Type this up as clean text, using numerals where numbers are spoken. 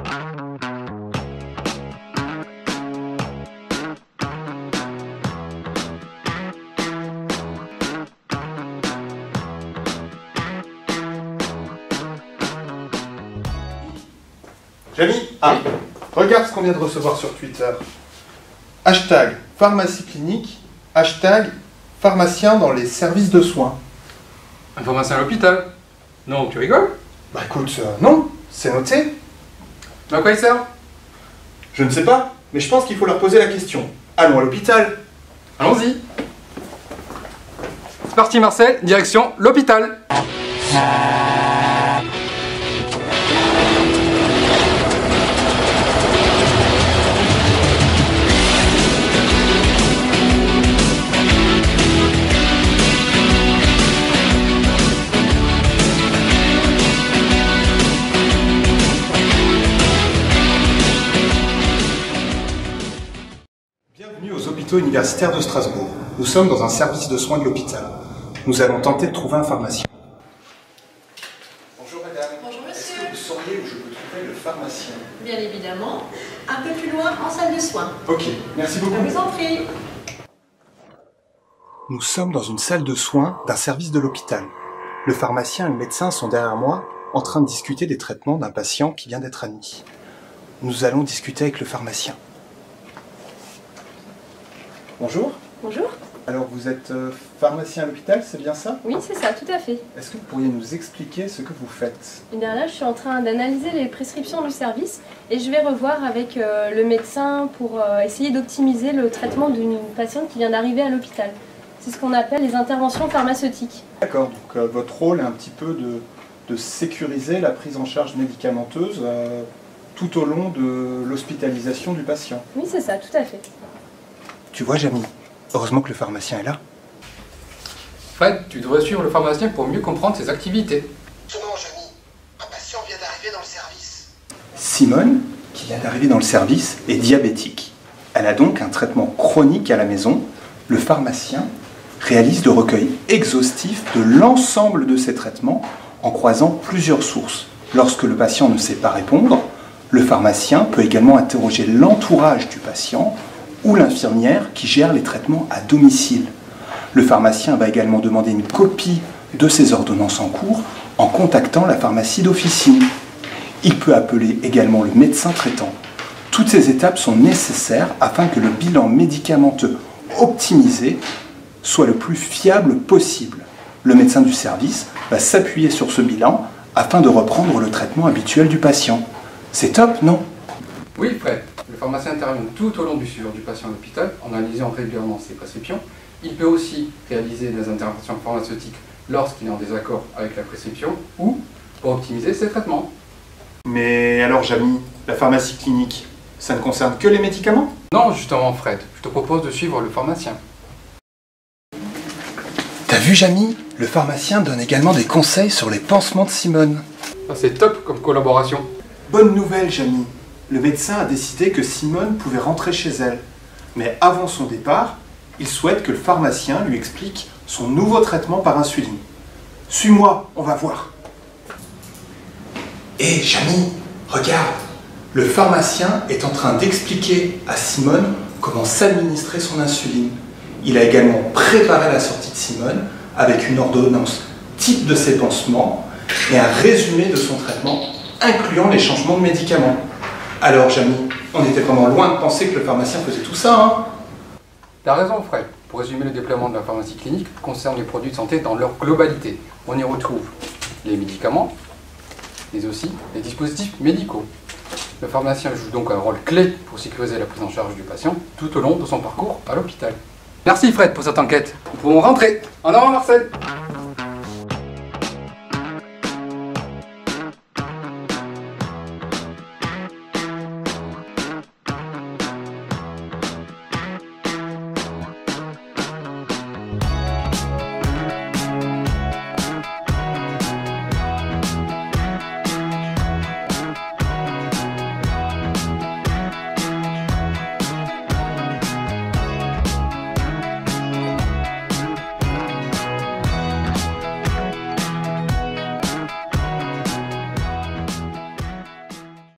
Jamy, regarde ce qu'on vient de recevoir sur Twitter. Hashtag pharmacie clinique, hashtag pharmacien dans les services de soins. Un pharmacien à l'hôpital? Non, tu rigoles? Bah écoute, non, c'est noté. Mais à quoi il sert? Je ne sais pas, mais je pense qu'il faut leur poser la question. Allons à l'hôpital. Allons-y. C'est parti Marcel, direction l'hôpital. Bienvenue aux hôpitaux universitaires de Strasbourg. Nous sommes dans un service de soins de l'hôpital. Nous allons tenter de trouver un pharmacien. Bonjour madame. Bonjour monsieur. Est-ce que vous sauriez où je peux trouver le pharmacien? Bien évidemment, un peu plus loin en salle de soins. Ok, merci beaucoup. Je vous en prie. Nous sommes dans une salle de soins d'un service de l'hôpital. Le pharmacien et le médecin sont derrière moi, en train de discuter des traitements d'un patient qui vient d'être admis. Nous allons discuter avec le pharmacien. Bonjour. Bonjour. Alors vous êtes pharmacien à l'hôpital, c'est bien ça? Oui, c'est ça, tout à fait. Est-ce que vous pourriez nous expliquer ce que vous faites? Et bien là, je suis en train d'analyser les prescriptions du service et je vais revoir avec le médecin pour essayer d'optimiser le traitement d'une patiente qui vient d'arriver à l'hôpital. C'est ce qu'on appelle les interventions pharmaceutiques. D'accord, donc votre rôle est un petit peu de sécuriser la prise en charge médicamenteuse tout au long de l'hospitalisation du patient. Oui, c'est ça, tout à fait. Tu vois, Jamy, heureusement que le pharmacien est là. Fred, tu devrais suivre le pharmacien pour mieux comprendre ses activités. Justement, Jamy, un patient vient d'arriver dans le service. Simone, qui vient d'arriver dans le service, est diabétique. Elle a donc un traitement chronique à la maison. Le pharmacien réalise le recueil exhaustif de l'ensemble de ses traitements en croisant plusieurs sources. Lorsque le patient ne sait pas répondre, le pharmacien peut également interroger l'entourage du patient ou l'infirmière qui gère les traitements à domicile. Le pharmacien va également demander une copie de ses ordonnances en cours en contactant la pharmacie d'officine. Il peut appeler également le médecin traitant. Toutes ces étapes sont nécessaires afin que le bilan médicamenteux optimisé soit le plus fiable possible. Le médecin du service va s'appuyer sur ce bilan afin de reprendre le traitement habituel du patient. C'est top, non? Oui Fred, le pharmacien intervient tout au long du suivi du patient à l'hôpital en analysant régulièrement ses prescriptions. Il peut aussi réaliser des interventions pharmaceutiques lorsqu'il est en désaccord avec la prescription ou pour optimiser ses traitements. Mais alors, Jamy, la pharmacie clinique, ça ne concerne que les médicaments? Non, justement Fred, je te propose de suivre le pharmacien. T'as vu, Jamy? Le pharmacien donne également des conseils sur les pansements de Simone. Ah, c'est top comme collaboration. Bonne nouvelle, Jamy. Le médecin a décidé que Simone pouvait rentrer chez elle. Mais avant son départ, il souhaite que le pharmacien lui explique son nouveau traitement par insuline. Suis-moi, on va voir. Hé, Jamy, regarde. Le pharmacien est en train d'expliquer à Simone comment s'administrer son insuline. Il a également préparé la sortie de Simone avec une ordonnance type de ses pansements et un résumé de son traitement, incluant les changements de médicaments. Alors, Jamy, on était vraiment loin de penser que le pharmacien faisait tout ça, hein? T'as raison Fred, pour résumer le déploiement de la pharmacie clinique concerne les produits de santé dans leur globalité. On y retrouve les médicaments, mais aussi les dispositifs médicaux. Le pharmacien joue donc un rôle clé pour sécuriser la prise en charge du patient tout au long de son parcours à l'hôpital. Merci Fred pour cette enquête. Nous pouvons rentrer. En avant Marcel.